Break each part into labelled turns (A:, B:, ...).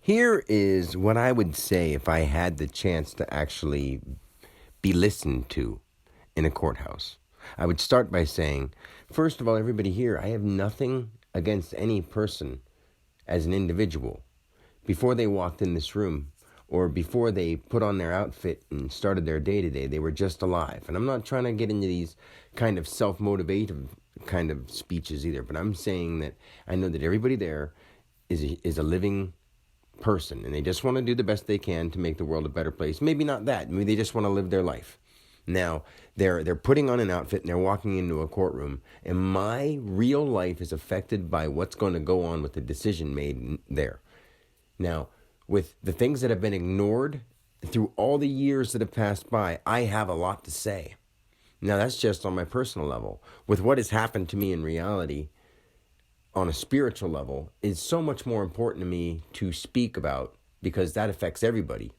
A: Here is what I would say if I had the chance to actually be listened to in a courthouse. I would start by saying, first of all, everybody here, I have nothing against any person as an individual. Before they walked in this room, or before they put on their outfit and started their day to day, they were just alive. And I'm not trying to get into these kind of self-motivative kind of speeches either, but I'm saying that I know that everybody there is a living person, and they just want to do the best they can to make the world a better place. Maybe not that. Maybe they just want to live their life. Now, they're putting on an outfit and they're walking into a courtroom, and my real life is affected by what's going to go on with the decision made there. Now, with the things that have been ignored through all the years that have passed by, I have a lot to say. Now, that's just on my personal level. With what has happened to me in reality, on a spiritual level, is so much more important to me to speak about, because that affects everybody.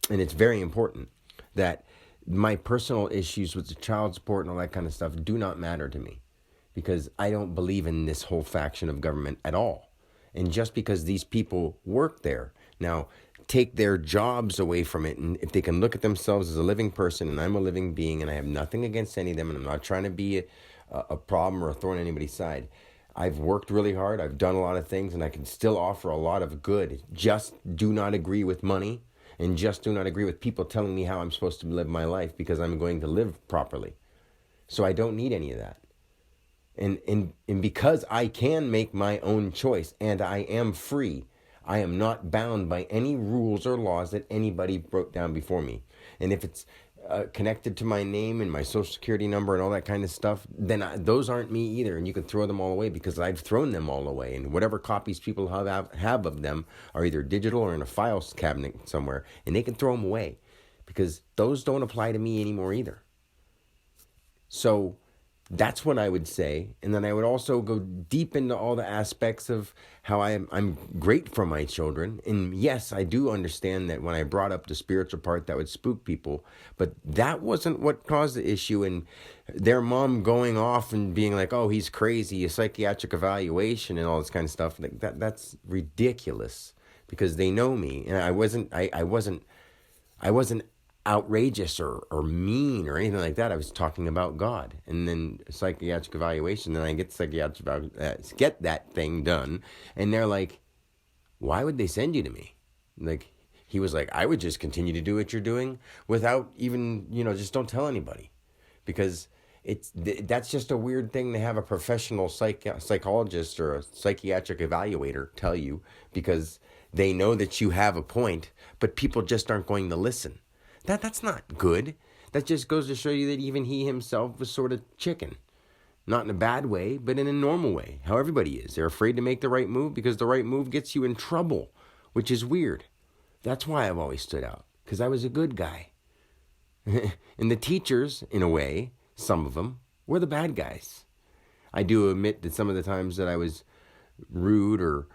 A: And it's very important that my personal issues with the child support and all that kind of stuff do not matter to me, because I don't believe in this whole faction of government at all. And just because these people work there, now take their jobs away from it, and if they can look at themselves as a living person, and I'm a living being, and I have nothing against any of them, and I'm not trying to be a problem or a thorn on anybody's side. I've worked really hard, I've done a lot of things, and I can still offer a lot of good. Just do not agree with money, and just do not agree with people telling me how I'm supposed to live my life, because I'm going to live properly. So I don't need any of that. And because I can make my own choice, and I am free, I am not bound by any rules or laws that anybody wrote down before me. And if it's connected to my name and my social security number and all that kind of stuff, then those aren't me either. And you can throw them all away, because I've thrown them all away. And whatever copies people have of them are either digital or in a files cabinet somewhere. And they can throw them away, because those don't apply to me anymore either. So that's what I would say. And then I would also go deep into all the aspects of how I'm great for my children. And yes, I do understand that when I brought up the spiritual part, that would spook people. But that wasn't what caused the issue. And their mom going off and being like, oh, he's crazy, a psychiatric evaluation and all this kind of stuff. Like that's ridiculous, because they know me. And I wasn't outrageous or mean or anything like that. I was talking about God. And then psychiatric evaluation, then I get get that thing done, and they're like, why would they send you to me? Like, he was like, I would just continue to do what you're doing without even, just don't tell anybody, because that's just a weird thing to have a professional psychologist or a psychiatric evaluator tell you, because they know that you have a point, but people just aren't going to listen. That's not good. That just goes to show you that even he himself was sort of chicken. Not in a bad way, but in a normal way. How everybody is. They're afraid to make the right move, because the right move gets you in trouble, which is weird. That's why I've always stood out, because I was a good guy. And the teachers, in a way, some of them, were the bad guys. I do admit that some of the times that I was rude or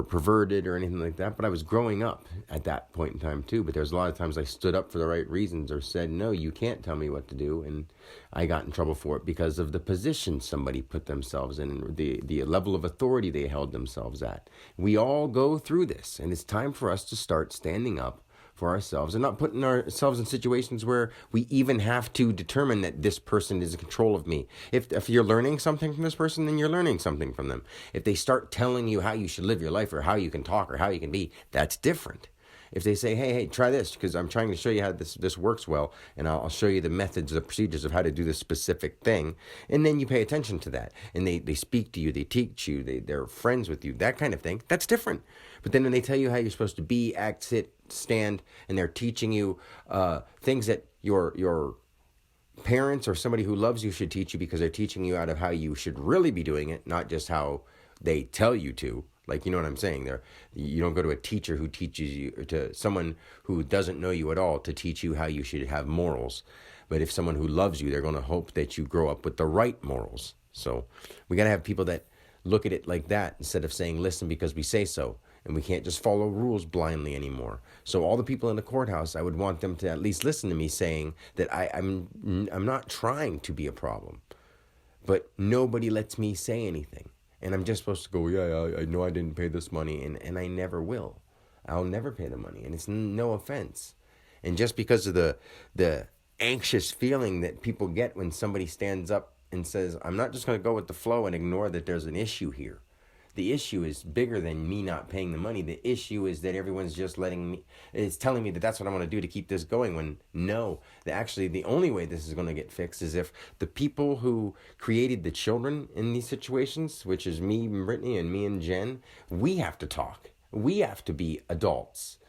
A: perverted or anything like that, but I was growing up at that point in time too. But there's a lot of times I stood up for the right reasons, or said, no, you can't tell me what to do, and I got in trouble for it because of the position somebody put themselves in, and the level of authority they held themselves at. We all go through this, and it's time for us to start standing up for ourselves and not putting ourselves in situations where we even have to determine that this person is in control of me. If you're learning something from this person, then you're learning something from them. If they start telling you how you should live your life, or how you can talk, or how you can be, that's different. If they say, hey, try this, because I'm trying to show you how this works well, and I'll show you the methods, the procedures of how to do this specific thing, and then you pay attention to that, and they speak to you, they teach you, they're friends with you, that kind of thing, that's different. But then when they tell you how you're supposed to be, act, sit, stand, and they're teaching you things that your parents or somebody who loves you should teach you, because they're teaching you out of how you should really be doing it, not just how they tell you to. Like, you know what I'm saying? You don't go to a teacher who teaches you, to someone who doesn't know you at all, to teach you how you should have morals. But if someone who loves you, they're going to hope that you grow up with the right morals. So we got to have people that look at it like that, instead of saying, listen because we say so. And we can't just follow rules blindly anymore. So all the people in the courthouse, I would want them to at least listen to me saying that I'm not trying to be a problem. But nobody lets me say anything. And I'm just supposed to go, yeah, I know I didn't pay this money, and I never will. I'll never pay the money. And it's no offense. And just because of the anxious feeling that people get when somebody stands up and says, I'm not just going to go with the flow and ignore that there's an issue here. The issue is bigger than me not paying the money. The issue is that everyone's just it's telling me that that's what I want to do to keep this going, when no, actually the only way this is going to get fixed is if the people who created the children in these situations, which is me and Brittany and me and Jen, we have to talk. We have to be adults.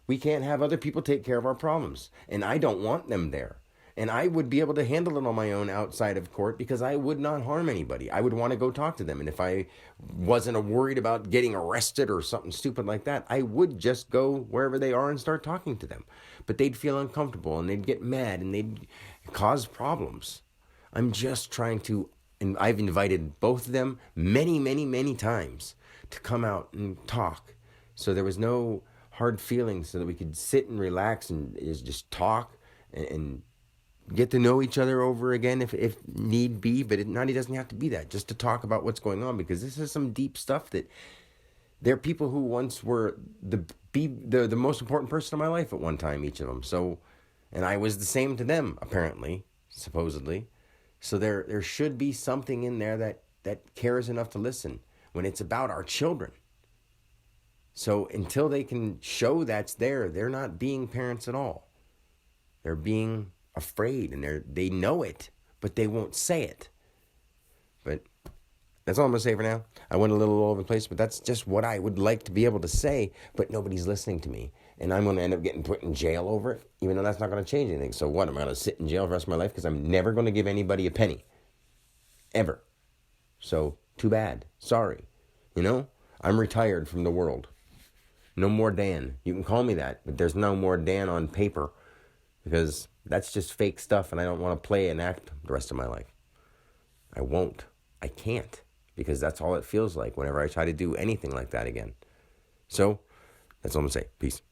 A: We can't have other people take care of our problems. And I don't want them there. And I would be able to handle it on my own outside of court because I would not harm anybody. I would want to go talk to them. And if I wasn't worried about getting arrested or something stupid like that, I would just go wherever they are and start talking to them. But they'd feel uncomfortable and they'd get mad and they'd cause problems. I'm just trying to, and I've invited both of them many, many, many times to come out and talk. So there was no hard feelings, so that we could sit and relax and just talk and get to know each other over again if need be, but it doesn't have to be that, just to talk about what's going on, because this is some deep stuff that there are people who once were the most important person in my life at one time, each of them. So, and I was the same to them, apparently, supposedly. So there should be something in there that cares enough to listen when it's about our children. So until they can show that's there, they're not being parents at all. They're being afraid, and they know it, but they won't say it. But that's all I'm going to say for now. I went a little all over the place, but that's just what I would like to be able to say, but nobody's listening to me. And I'm going to end up getting put in jail over it, even though that's not going to change anything. So what, am I going to sit in jail for the rest of my life? Because I'm never going to give anybody a penny. Ever. So, too bad. Sorry. I'm retired from the world. No more Dan. You can call me that, but there's no more Dan on paper, because that's just fake stuff, and I don't want to play and act the rest of my life. I won't. I can't, because that's all it feels like whenever I try to do anything like that again. So, that's all I'm going to say. Peace.